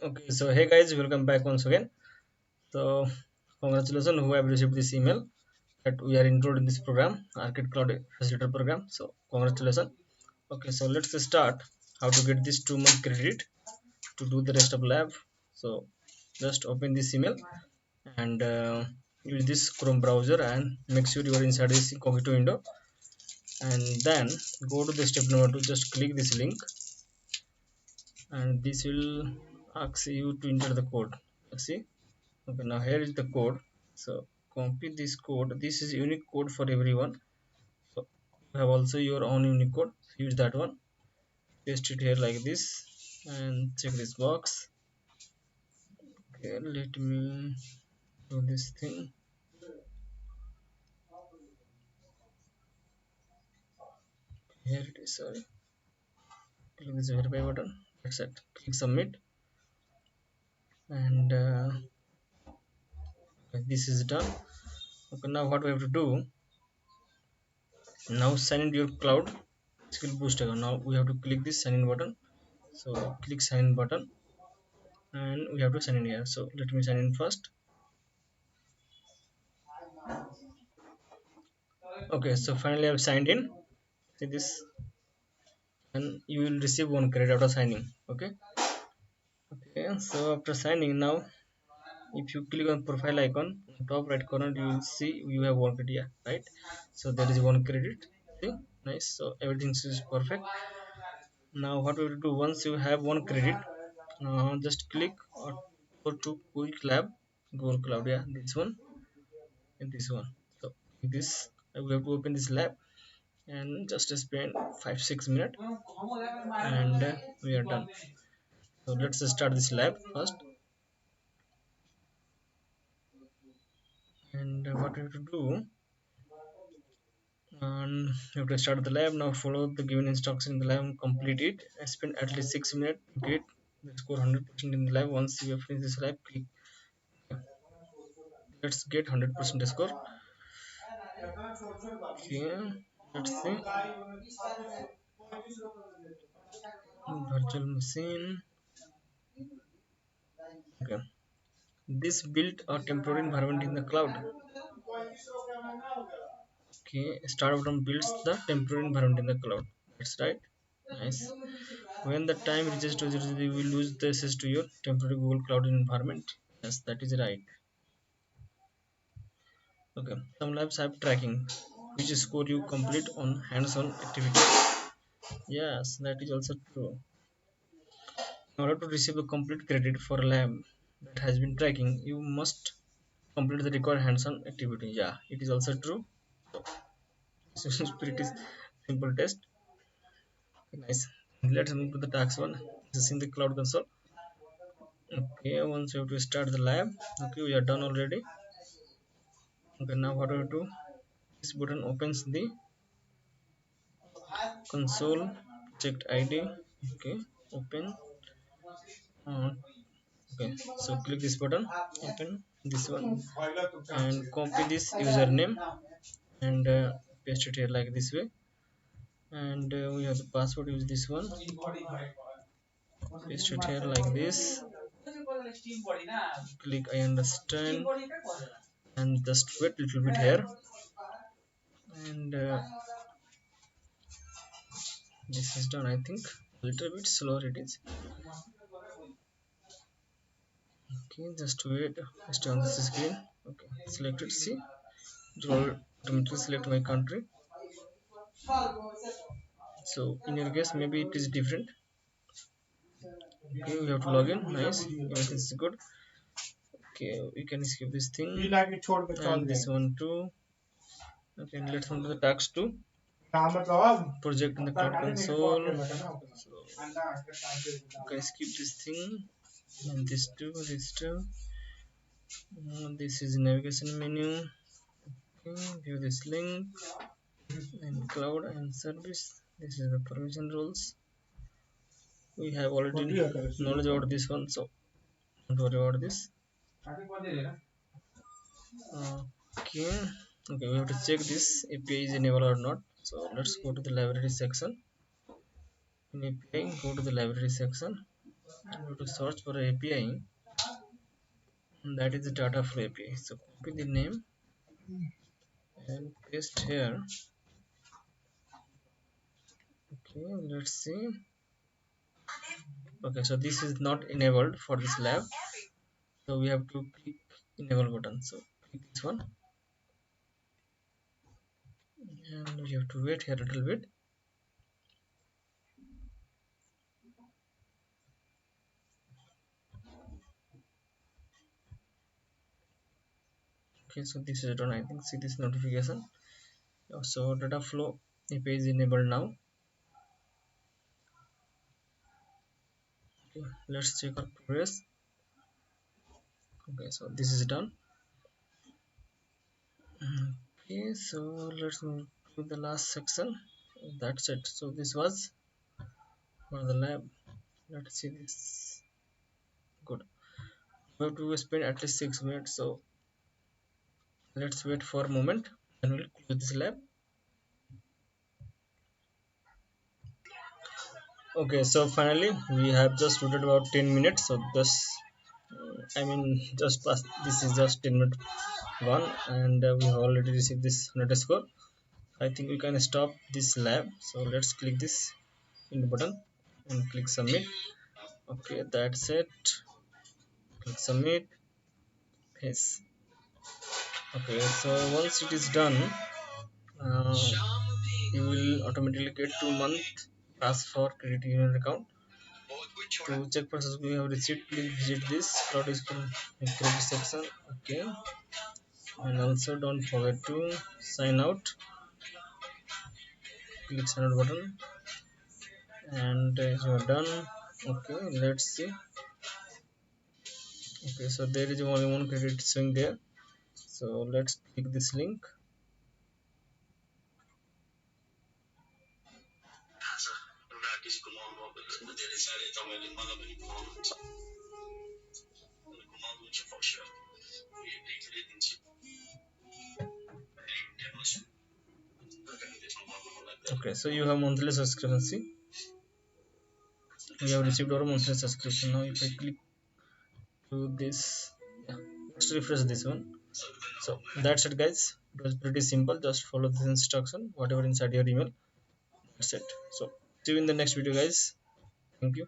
Okay, so hey guys, welcome back once again. So congratulations who have received this email that we are enrolled in this program, Arcade Cloud Facilitator Program. So congratulations. Okay, so let's start how to get this 2 month credit to do the rest of lab. So just open this email and use this Chrome browser and make sure you are inside this incognito window, and then go to the step number 2. Just click this link and this will ask you to enter the code. Let's see. Okay, now here is the code. So copy this code. This is unique code for everyone. So you have also your own unique code. Use that one. Paste it here like this and check this box. Okay, let me do this thing. Here it is. Sorry. Click this verify button. That's it. Click submit, and okay, this is done. Okay, now what we have to do? Now sign into your cloud skill booster. Now we have to click this sign in button. So click sign in button and we have to sign in here. So let me sign in first. Okay, so finally I've signed in. See this, and you will receive 1 credit after signing. Okay, so after signing, now if you click on profile icon on top right corner, you will see you have 1 credit. Yeah, right. So there is 1 credit. See, nice. So everything is perfect. Now what we will do, once you have 1 credit, just click or go to Qwiklab, Google Cloud. Yeah, this one and this one. So this we have to open this lab and just spend 5-6 minutes, and we are done. So let's start this lab first, and what we have to do, you have to start the lab. Now follow the given instruction in the lab, complete it, spend at least 6 minutes to get the score 100% in the lab. Once you have finished this lab, click let's get 100% score. Okay, let's see. Virtual machine. Okay, this built a temporary environment in the cloud. Okay, start button builds the temporary environment in the cloud. That's right. Nice. When the time reaches to 0, you will lose the access to your temporary Google Cloud environment. Yes, that is right. Okay. Some labs have tracking, which score you complete on hands-on activity. Yes, that is also true. In order to receive the complete credit for a lab that has been tracking, you must complete the required hands-on activity. Yeah, it is also true. This is pretty simple test. Nice. Let's move to the task one. This is in the cloud console. Okay, once you have to start the lab. Okay, we are done already. Okay, now what do we do? This button opens the console checked ID. Okay, open. uh, okay, so click this button, open this one, and copy this username and paste it here like this way, and we have the password. Use this one, paste it here like this, click I understand, and just wait little bit here, and this is done. I think a little bit slower it is. Okay, just wait. Stay on this screen. Okay, select it. See, it will automatically select my country. So in your case, maybe it is different. Okay, we have to log in. Nice, everything is good. Okay, we can skip this thing and this one too. Okay, let's move to the task 2. Project in the cloud console. So you can skip this thing and this too. This too. This is navigation menu. Okay, view this link and cloud and service. This is the permission rules. We have already knowledge about this one, so don't worry about this. Okay, okay, we have to check this API is enabled or not. So let's go to the library section. In API, go to the library section. and we have to search for API, that is the data flow API. So copy the name and paste here. Okay, let's see. Okay, so this is not enabled for this lab, so we have to click enable button. So click this one, and we have to wait here a little bit. Okay, so this is done. I think see this notification. So data flow API is enabled now. Okay, let's check our progress. Okay, so this is done. Okay, so let's move to the last section. That's it. So this was for the lab. Let's see this. Good. We have to spend at least 6 minutes. So let's wait for a moment and we'll close this lab. Okay, so finally we have just waited about 10 minutes. So just just past, this is just 10 minute one, and we have already received this underscore. I think we can stop this lab. So let's click this in the button and click submit. Okay, that's it. Click submit. Yes. Okay, so once it is done, uh, you will automatically get 2 month pass for credit union account. To check process we have received, please visit this cloud school credit section. Okay, and also don't forget to sign out. Click sign out button, and you are done. Okay, let's see. Okay, so there is only one credit showing there. So let's click this link. Okay, so you have monthly subscription. See, we have received our monthly subscription. Now if I click to this, yeah, let's refresh this one. So that's it guys, it was pretty simple. Just follow this instruction whatever inside your email. That's it. So see you in the next video guys. Thank you.